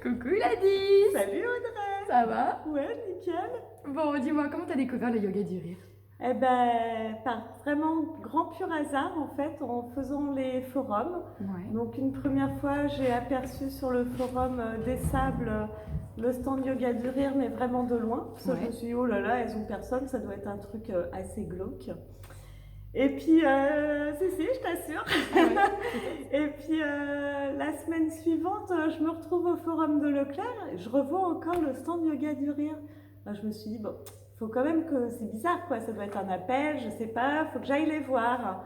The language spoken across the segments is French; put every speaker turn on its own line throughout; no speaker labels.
Coucou Gladys.
Salut Audrey.
Ça va?
Ouais, nickel.
Bon, dis-moi, comment t'as découvert le yoga du rire?
Eh ben, par vraiment grand pur hasard, en fait, en faisant les forums.
Ouais.
Donc, une première fois, j'ai aperçu sur le forum des Sables le stand yoga du rire, mais vraiment de loin. Parce que je me suis dit, oh là là, elles ont personne, ça doit être un truc assez glauque. Et puis, si, je t'assure. Et puis, la semaine suivante, je me retrouve au forum de Leclerc et je revois encore le stand yoga du rire. Alors, je me suis dit, bon, faut quand même que c'est bizarre, quoi. Ça doit être un appel, je sais pas, faut que j'aille les voir.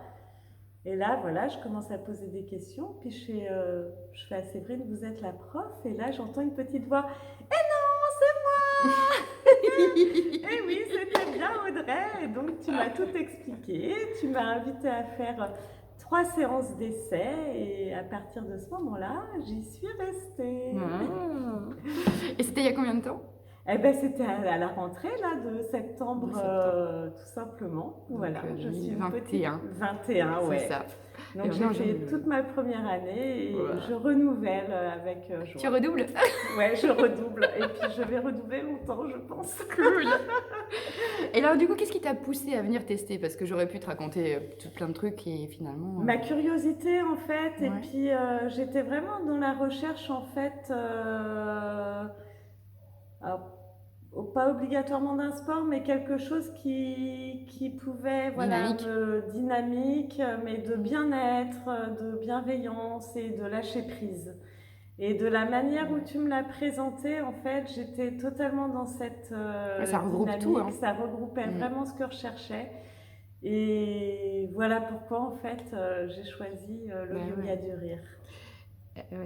Et là, voilà, je commence à poser des questions. Puis, je fais à Séverine, vous êtes la prof. Et là, j'entends une petite voix. Eh non, c'est moi. Eh oui, c'était bien Audrey, et donc tu m'as tout expliqué, tu m'as invité à faire 3 séances d'essai et à partir de ce moment-là, j'y suis restée.
Et c'était il y a combien de temps?
Eh ben c'était à la rentrée là de septembre, tout simplement.
Donc,
voilà, je suis une
2021.
petite 21, ouais.
C'est ça.
Donc j'ai fait toute ma première année et je renouvelle avec joie.
Tu redoubles?
Ouais, je redouble et puis je vais redoubler longtemps, je pense.
Cool. Et alors du coup, qu'est-ce qui t'a poussé à venir tester? Parce que j'aurais pu te raconter plein de trucs et finalement...
Ma curiosité en fait,
Ouais.
et puis j'étais vraiment dans la recherche en fait, alors, pas obligatoirement d'un sport, mais quelque chose qui pouvait, voilà, dynamique, mais de bien-être, de bienveillance et de lâcher prise. Et de la manière où tu me l'as présenté, en fait, j'étais totalement dans cette
ça regroupe
dynamique.
tout, hein.
Ça regroupait vraiment ce que je recherchais. Et voilà pourquoi, en fait, j'ai choisi le yoga du rire.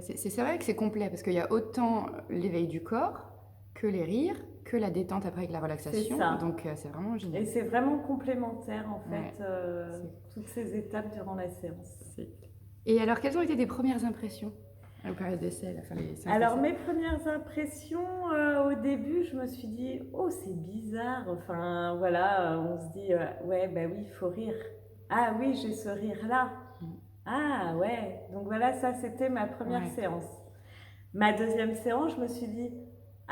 C'est vrai que c'est complet, parce qu'il y a autant l'éveil du corps que les rires, que la détente après avec la relaxation.
C'est ça.
Donc c'est vraiment génial.
Et c'est vraiment complémentaire, en fait, toutes ces étapes durant la séance.
Et alors, quelles ont été tes premières impressions à la période d'essai?
Alors, mes premières impressions, au début, je me suis dit, oh, c'est bizarre. Enfin, voilà, on se dit, ouais, bah oui, il faut rire. Ah oui, j'ai ce rire-là. Ah ouais. Donc voilà, ça, c'était ma première séance. Ma deuxième séance, je me suis dit,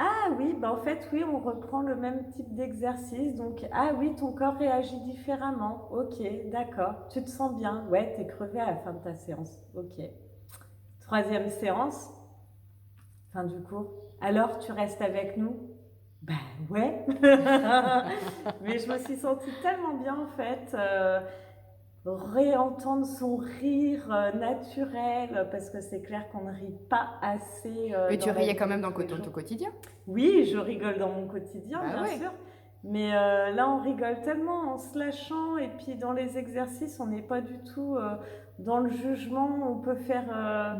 ah oui, bah en fait, oui, on reprend le même type d'exercice. Donc, ah oui, ton corps réagit différemment. Ok, d'accord. Tu te sens bien. Ouais, t'es crevé à la fin de ta séance. Ok. Troisième séance, fin du cours. Alors, tu restes avec nous? Ben ouais. Mais je me suis sentie tellement bien en fait. Réentendre son rire naturel, parce que c'est clair qu'on ne rit pas assez.
Mais tu riais quand même dans ton quotidien?
Oui, je rigole dans mon quotidien, bien sûr. Mais là, on rigole tellement en se lâchant, et puis dans les exercices, on n'est pas du tout dans le jugement. On peut faire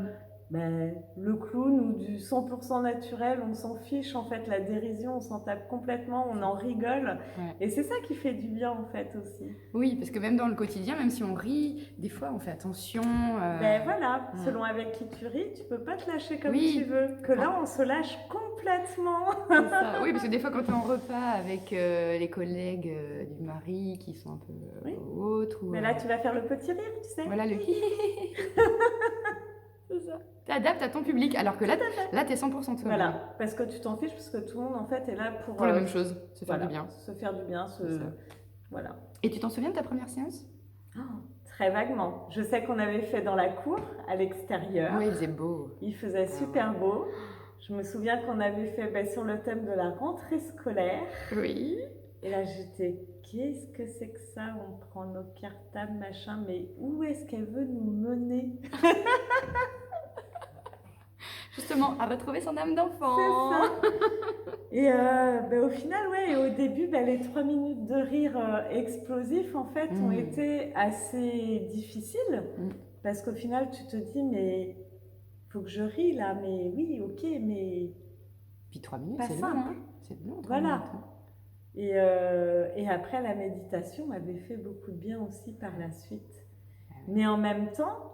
le clown ou du 100% naturel, on s'en fiche en fait. La dérision, on s'en tape complètement, on en rigole. Et c'est ça qui fait du bien en fait aussi.
Oui, parce que même dans le quotidien, même si on rit, des fois on fait attention.
Ben voilà, selon avec qui tu ris, tu peux pas te lâcher comme tu veux. Que là, on se lâche complètement.
C'est ça. Oui, parce que des fois quand tu es en repas avec les collègues du mari qui sont un peu autres.
Mais là, tu vas faire le petit rire, tu sais.
Voilà le C'est ça. Tu adaptes à ton public, alors que là tu es 100% toi.
Voilà, parce que tu t'en fiches, parce que tout le monde en fait est là pour
la même chose, se faire du bien.
Se faire du bien, voilà.
Et tu t'en souviens de ta première séance?
Très vaguement. Je sais qu'on avait fait dans la cour, à l'extérieur.
Oui, il faisait beau.
Il faisait super beau. Je me souviens qu'on avait fait sur le thème de la rentrée scolaire.
Oui.
Et là, j'étais, qu'est-ce que c'est que ça? On prend nos cartables, machin, mais où est-ce qu'elle veut nous mener?
Justement, à retrouver son âme d'enfant.
C'est ça. Et au final, au début, les 3 minutes de rire explosif, en fait, ont été assez difficiles. Parce qu'au final, tu te dis, mais faut que je rie là, mais oui, ok, mais...
Puis 3 minutes,
c'est simple.
Long, hein. C'est long, 3
voilà.
minutes.
Et après, la méditation m'avait fait beaucoup de bien aussi par la suite. Mais en même temps...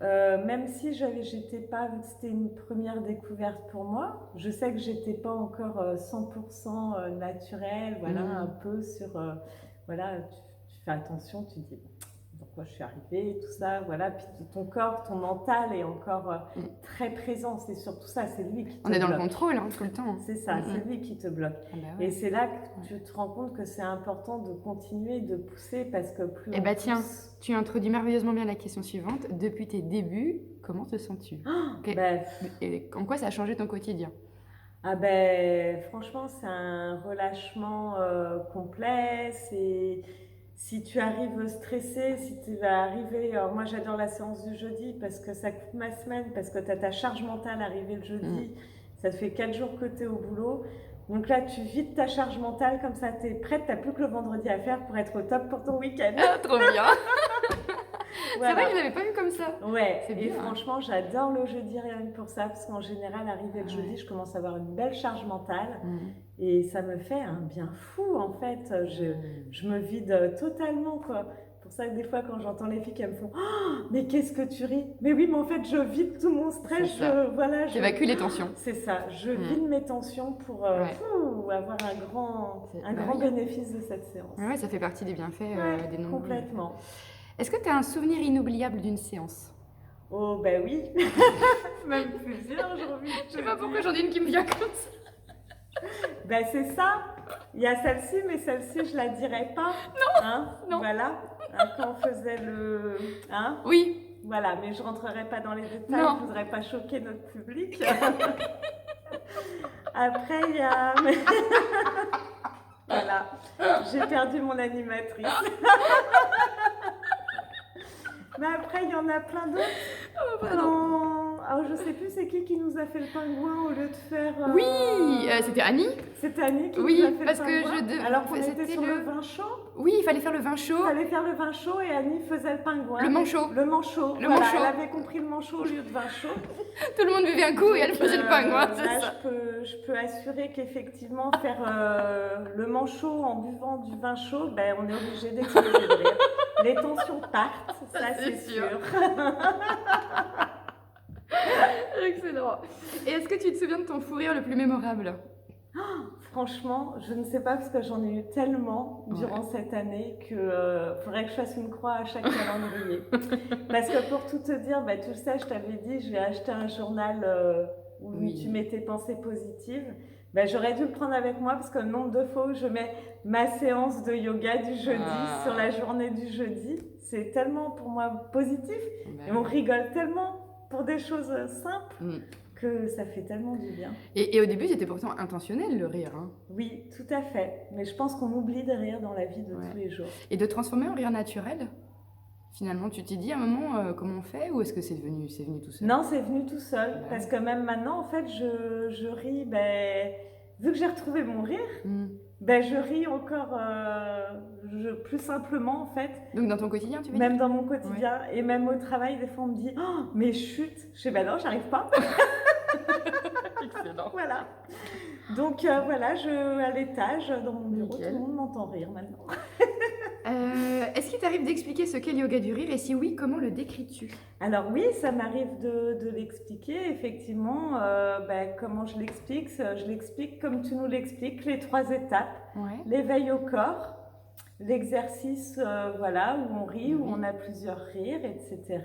même si j'étais pas, vu que c'était une première découverte pour moi, je sais que j'étais pas encore 100% naturelle, voilà, un peu sur, voilà, tu fais attention, tu dis, bon, pourquoi je suis arrivée, tout ça, voilà. Puis ton corps, ton mental est encore très présent. C'est surtout ça, c'est lui qui te
On est dans le
bloque.
contrôle tout le temps.
C'est ça, c'est lui qui te bloque.
Ah bah
Et
ouais.
c'est là que tu te rends compte que c'est important de continuer, de pousser, parce que plus
Eh
on
bah tiens,
pousse...
tu introduis merveilleusement bien la question suivante. Depuis tes débuts, comment te sens-tu?
Ben,
Et en quoi ça a changé ton quotidien?
ah ben, franchement, c'est un relâchement complet. C'est si tu arrives stressé, si tu vas arriver. Alors moi, j'adore la séance du jeudi parce que ça coupe ma semaine, parce que tu as ta charge mentale arrivée le jeudi. Ça te fait 4 jours que tu es au boulot. Donc là, tu vides ta charge mentale, comme ça, tu es prête, tu n'as plus que le vendredi à faire pour être au top pour ton week-end.
Ah, trop bien.
Voilà.
C'est vrai que je l'avais pas vu comme ça.
Ouais,
C'est
et
bien, hein.
franchement, j'adore le jeudi rien que pour ça, parce qu'en général, arrivé le jeudi, je commence à avoir une belle charge mentale, et ça me fait un bien fou, en fait. Je me vide totalement, quoi. Pour ça que des fois, quand j'entends les filles qui me font « Mais qu'est-ce que tu ris ?» Mais oui, mais en fait, je vide tout mon stress. Voilà,
J'évacue les tensions.
C'est ça, je vide mes tensions pour avoir un grand bénéfice de cette séance.
Ouais, ça fait partie des bienfaits des nombreux.
Complètement.
Est-ce que tu as un souvenir inoubliable d'une séance?
Oh, ben oui. Même plusieurs, j'ai envie de te
Je sais pas
dire.
pourquoi j'en ai une qui me vient comme ça.
Ben c'est ça. Il y a celle-ci, mais celle-ci, je la dirais pas. Non.
Non.
Voilà. Quand on faisait le.
Oui.
Voilà, mais je rentrerai pas dans les détails.
Non.
Je voudrais pas choquer notre public. Après, il y a. Voilà. J'ai perdu mon animatrice. Mais après, il y en a plein d'autres. Alors, je sais plus c'est qui nous a fait le pingouin au lieu de faire.
Oui, c'était Annie.
C'était Annie qui
Oui,
nous a fait
parce
le
que
pingouin. Alors qu'on était
c'était
sur le vin chaud.
Oui, il fallait faire le vin chaud.
Il fallait faire le vin chaud et Annie faisait le pingouin.
Le manchot.
Le manchot.
Le
Voilà,
manchot.
elle avait compris le manchot au lieu de vin chaud.
Tout le monde buvait un coup et elle faisait le pingouin, c'est
Là,
ça.
je peux assurer qu'effectivement, faire le manchot en buvant du vin chaud, ben, on est obligé d'exploser de rire. Les tensions partent, ça c'est sûr.
Excellent. Et est-ce que tu te souviens de ton fou rire le plus mémorable?
Franchement, je ne sais pas parce que j'en ai eu tellement durant cette année que faudrait que je fasse une croix à chaque calendrier. Parce que pour tout te dire, bah, tu le sais, je t'avais dit, j'ai acheté un journal où tu mets tes pensées positives. Bah, j'aurais dû le prendre avec moi parce que le nombre de fois où je mets ma séance de yoga du jeudi sur la journée du jeudi, c'est tellement pour moi positif. Et on rigole tellement pour des choses simples. Que ça fait tellement du bien.
Et au début, c'était pourtant intentionnel le rire. Hein.
Oui, tout à fait. Mais je pense qu'on oublie de rire dans la vie de tous les jours.
Et de transformer en rire naturel? Finalement, tu t'es dit à un moment comment on fait ou est-ce que c'est venu tout seul?
Non, c'est venu tout seul. Parce que même maintenant, en fait, je ris. Ben, vu que j'ai retrouvé mon rire, ben, je ris encore plus simplement, en fait.
Donc dans ton quotidien, tu veux
Même
dire?
dans mon quotidien. Et même au travail, des fois, on me dit oh, mais chut. Je sais, ben non, j'arrive pas.
Excellent.
Voilà. Donc voilà, à l'étage, dans mon bureau, tout le monde m'entend rire maintenant.
Est-ce qu'il t'arrive d'expliquer ce qu'est le yoga du rire et si oui, comment le décris-tu?
Alors oui, ça m'arrive de l'expliquer. Effectivement, comment je l'explique comme tu nous l'expliques, les 3 étapes. L'éveil au corps, l'exercice voilà, où on rit, où on a plusieurs rires, etc.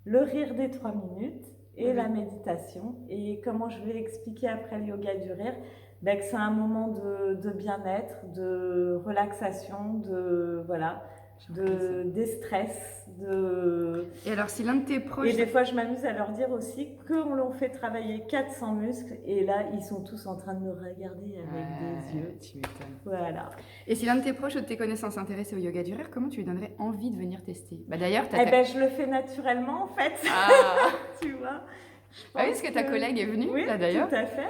Le rire des 3 minutes. Et la méditation. Et comment je vais expliquer après le yoga du rire, ben, que c'est un moment de bien-être, de relaxation, de déstress.
Et alors si l'un de tes proches...
Et des fois je m'amuse à leur dire aussi qu'on leur fait travailler 400 muscles et là ils sont tous en train de me regarder avec des yeux.
Tu m'étonnes.
Voilà.
Et si l'un de tes proches ou de tes connaissances s'intéressait au yoga du rire, comment tu lui donnerais envie de venir tester? Bah d'ailleurs,
je le fais naturellement en fait. Tu vois.
Ah oui, parce que ta collègue est venue là d'ailleurs.
Tout à fait.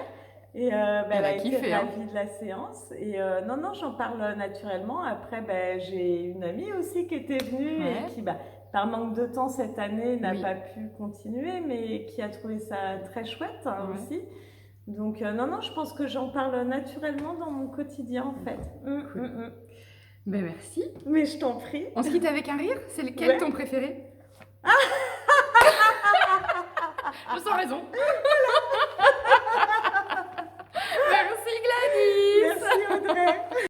Et elle a été
kiffé,
ravie de la séance. Et non, j'en parle naturellement. Après, j'ai une amie aussi qui était venue et qui, par manque de temps cette année, n'a pas pu continuer, mais qui a trouvé ça très chouette aussi. Donc non, je pense que j'en parle naturellement dans mon quotidien en fait.
Ben merci.
Mais je t'en prie.
On se quitte avec un rire? C'est lequel ton préféré? Je sens raison. Merci Gladys.
Merci Audrey.